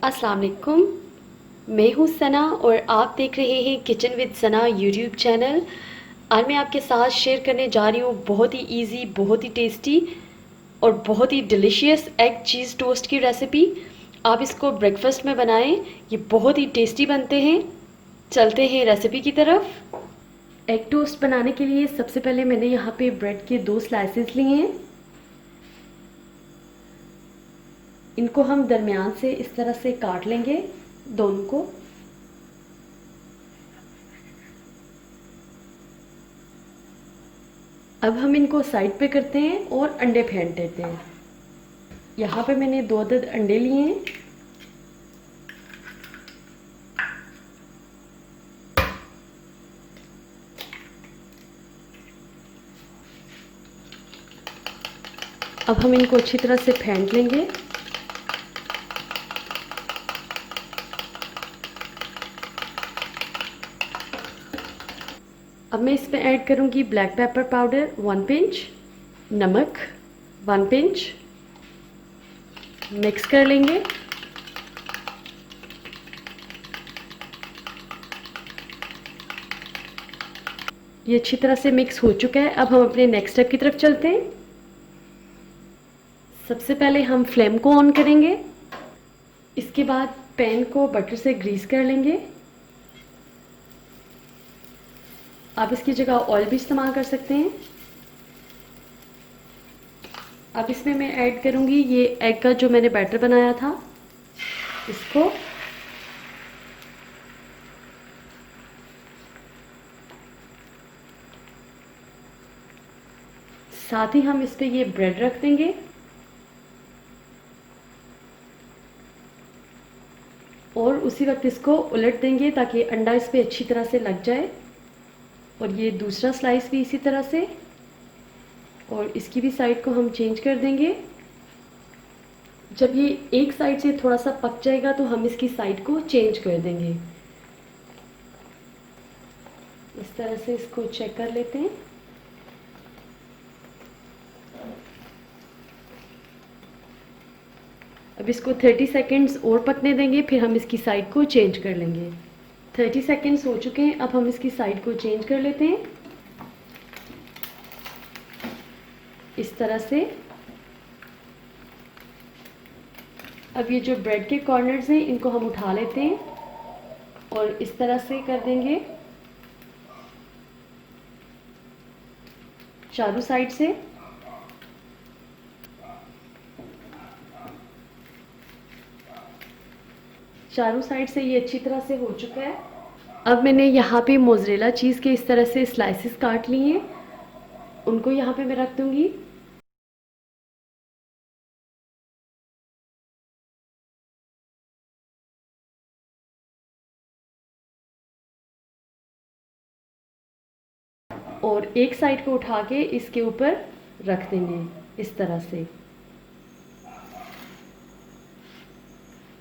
अस्सलाम वालेकुम। मैं हूँ सना और आप देख रहे हैं kitchen with Sana YouTube channel. आज मैं आपके साथ शेयर करने जा रही हूँ बहुत ही इजी, बहुत ही टेस्टी और बहुत ही डिलीशियस एग चीज़ टोस्ट की रेसिपी। आप इसको ब्रेकफास्ट में बनाएं, ये बहुत ही टेस्टी बनते हैं। चलते हैं रेसिपी की तरफ। एग टोस्ट बनाने के लिए सबसे पहले मैंने यहाँ पे ब्रेड के 2 स्लाइसेस लिए हैं। इनको हम दरमियान से इस तरह से काट लेंगे, दोनों को। अब हम इनको साइड पे करते हैं और अंडे फेंट देते हैं। यहाँ पे मैंने 2 अदद अंडे लिए हैं। अब हम इनको अच्छी तरह से फेंट लेंगे। अब मैं इसमें ऐड करूँगी ब्लैक पेपर पाउडर 1 पिंच, नमक 1 पिंच। मिक्स कर लेंगे। ये अच्छी तरह से मिक्स हो चुका है। अब हम अपने नेक्स्ट स्टेप की तरफ चलते हैं। सबसे पहले हम फ्लेम को ऑन करेंगे। इसके बाद पैन को बटर से ग्रीस कर लेंगे। आप इसकी जगह ऑयल भी इस्तेमाल कर सकते हैं। अब इसमें मैं ऐड करूँगी ये एग का जो मैंने बैटर बनाया था, इसको। साथ ही हम इस पे ये ब्रेड रख देंगे और उसी वक्त इसको उलट देंगे ताकि अंडा इस पे अच्छी तरह से लग जाए। और ये दूसरा स्लाइस भी इसी तरह से, और इसकी भी साइड को हम चेंज कर देंगे। जब ये एक साइड से थोड़ा सा पक जाएगा तो हम इसकी साइड को चेंज कर देंगे। इस तरह से इसको चेक कर लेते हैं। अब इसको 30 सेकेंड्स और पकने देंगे, फिर हम इसकी साइड को चेंज कर लेंगे। 30 सेकेंड्स हो चुके हैं। अब हम इसकी साइड को चेंज कर लेते हैं इस तरह से। अब ये जो ब्रेड के कॉर्नर्स हैं इनको हम उठा लेते हैं और इस तरह से कर देंगे चारों साइड से। चारों साइड से ये अच्छी तरह से हो चुका है। अब मैंने यहाँ पे मोज़रेला चीज़ के इस तरह से स्लाइसेस काट लिए हैं, उनको यहाँ पे मैं रख दूँगी। और एक साइड को उठा के इसके ऊपर रख देंगे इस तरह से।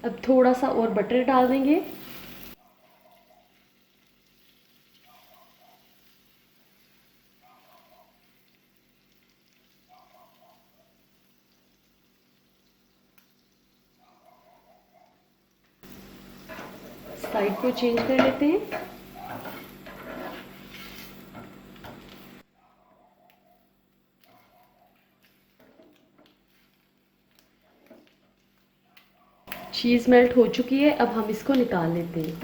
अब थोड़ा सा और बटर डाल देंगे। साइड को चेंज कर लेते हैं। चीज़ मेल्ट हो चुकी है। अब हम इसको निकाल लेते हैं।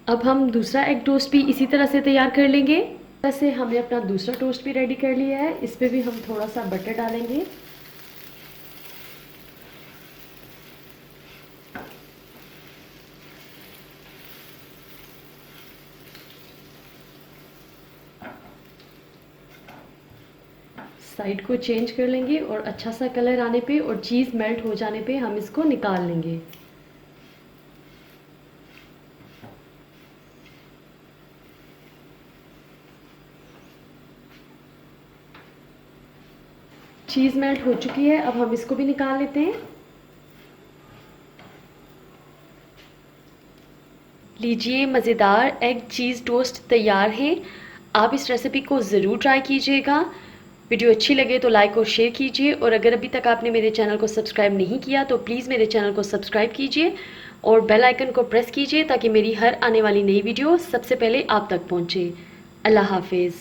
अब हम दूसरा एग टोस्ट भी इसी तरह से तैयार कर लेंगे। वैसे हमने अपना दूसरा टोस्ट भी रेडी कर लिया है। इस पे भी हम थोड़ा सा बटर डालेंगे। साइड को चेंज कर लेंगे और अच्छा सा कलर आने पे और चीज़ मेल्ट हो जाने पे हम इसको निकाल लेंगे। चीज़ मेल्ट हो चुकी है। अब हम इसको भी निकाल लेते हैं। लीजिए, मज़ेदार एग चीज़ टोस्ट तैयार है। आप इस रेसिपी को ज़रूर ट्राई कीजिएगा। वीडियो अच्छी लगे तो लाइक और शेयर कीजिए, और अगर अभी तक आपने मेरे चैनल को सब्सक्राइब नहीं किया तो प्लीज़ मेरे चैनल को सब्सक्राइब कीजिए और बेल आइकन को प्रेस कीजिए ताकि मेरी हर आने वाली नई वीडियो सबसे पहले आप तक पहुँचे। अल्लाह हाफिज़।